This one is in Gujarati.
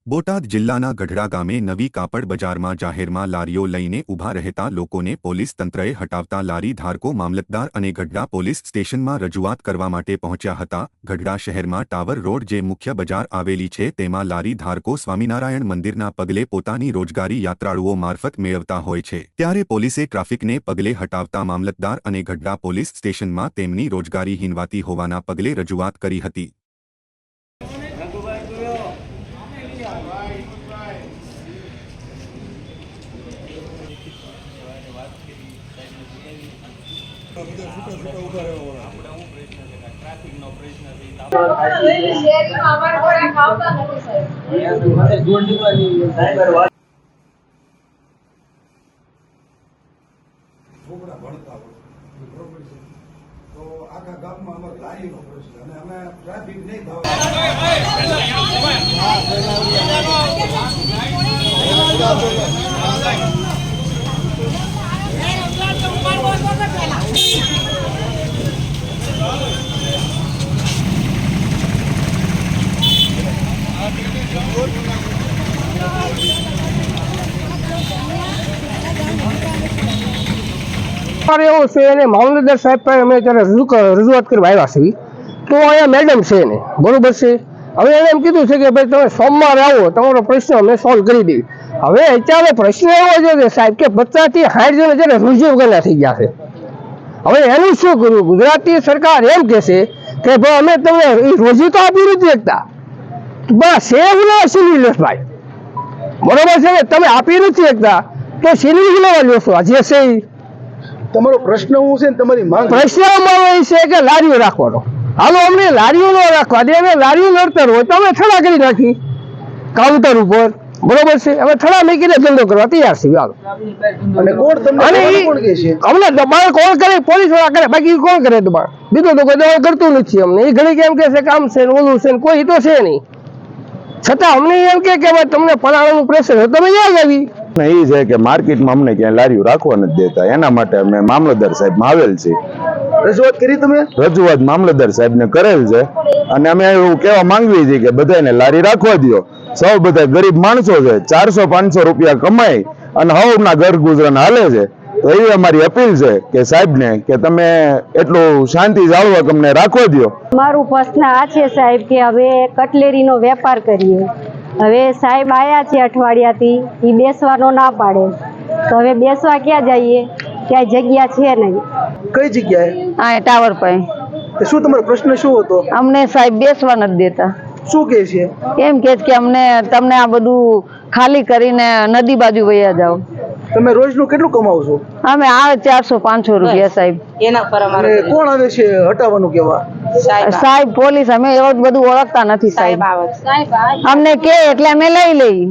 બોટાદ જિલ્લાના ગઢડા ગામે નવી કાપડ બજારમાં જાહેરમાં લારીઓ લઈને ઊભા રહેતા લોકોને પોલીસ તંત્રએ હટાવતા લારી ધારકો મામલતદાર અને ગઢડા પોલીસ સ્ટેશનમાં રજૂઆત કરવા માટે પહોંચ્યા હતા। ગઢડા શહેરમાં ટાવર રોડ જે મુખ્ય બજાર આવેલી છે તેમાં લારી ધારકો સ્વામિનારાયણ મંદિરના પગલે પોતાની રોજગારી યાત્રાળુઓ મારફત મેળવતા હોય છે, ત્યારે પોલીસે ટ્રાફિકને પગલે હટાવતા મામલતદાર અને ગઢડા પોલીસ સ્ટેશનમાં તેમની રોજગારી હિનવાતી હોવાના પગલે રજૂઆત કરી હતી। છોકરા ભણતા હોય બરોબર છે, તો આખા ગામમાં અમારે લારીનો પ્રશ્ન અને અમે ટ્રાફિક નહીં એવું છે એને મામલતદાર સાહેબ પાસે અમે ત્યારે રજૂઆત કરવા આવ્યા છીએ, તો અહીંયા મેડમ છે ને બરોબર છે। હવે એને એમ કીધું છે કે ભાઈ તમે સોમવારે આવો, તમારો પ્રશ્ન અમે સોલ્વ કરી દઈએ। હવે અત્યારે પ્રશ્ન એવો છે કે સાહેબ કે 50 થી 60 જણ છે ને રૂજુ વગરના થઈ ગયા છે। હવે એનું શું કરવું? ગુજરાતી સરકાર એમ કહે છે કે ભાઈ અમે તમને રોજી તો આપી નથી શકતા, બસ ભાઈ બરોબર છે ને, તમે આપી નથી શકતા તો સિલિન્ડર લેવા જોશો આ જે છે। તમારો પ્રશ્ન શું છે ને તમારી માંગ? પ્રશ્નમાં એ છે કે લારીઓ રાખવાનો, હાલો અમને લારીઓ ન રાખવા દે, અમે લારીઓ નડતર હોય તો અમે થડા કરી નાખી કાઉન્ટર ઉપર, બરોબર છે, અમે થડા મૂકીને ધંધો કરવા તૈયાર છીએ। હાલો અને કોણ તમને કોણ કહે છે? અમને દબાણ કોણ કરે? પોલીસ વાળા કરે, બાકી કોણ કરે દબાણ? બીજું તો કોઈ દબાણ કરતું નથી અમને। એ ઘણી કેમ કે છે કામ છે ઓલું છે કોઈ તો છે નહીં, છતાં અમને એમ કે ભાઈ તમને પલાણાનું પ્રેશર છે તમે ક્યાં આવી એ છે કે માર્કેટમાં અમને ક્યાંય લારીઓ રાખવા નથી દેતા, એના માટે અમે મામલતદાર સાહેબ આવેલ છે। રજૂઆત કરી તમે? રજૂઆત મામલતદાર સાહેબ ને કરેલ છે અને અમે એવું કહેવા માંગીએ છીએ કે બધાને લારી રાખવા દો। સૌ બધા ગરીબ માણસો છે, 400-500 રૂપિયા કમાઈ અને હવના ઘર ગુજરાન હાલે છે, તો એવી અમારી અપીલ છે કે સાહેબ ને કે તમે એટલું શાંતિ જાળવા અમને રાખવા દો। મારું પ્રશ્ન આ છે સાહેબ કે હવે કટલેરીનો વેપાર કરીએ, હવે સાહેબ આયા છે અઠવાડિયાથી, એ બેસવાનો ના પાડે, તો હવે બેસવા ક્યાં જઈએ? ક્યાંય જગ્યા છે નહીં। કઈ જગ્યાએ? આ ટાવર પર। શું તમારો પ્રશ્ન શું હતો? અમને સાહેબ બેસવા નથી દેતા। શું કહે છે? એમ કે અમને તમને આ બધું ખાલી કરીને નદી બાજુ વયા જાઓ। તમે રોજનું કેટલું કમાવો છો? અમે આવે 400-500 રૂપિયા સાહેબ। એના પર અમારે કોણ આવે છે હટાવવાનું કેવા? સાહેબ પોલીસ, અમે એવું બધું ઓળખતા નથી સાહેબ, અમને કે એટલે અમે લઈ લઈએ।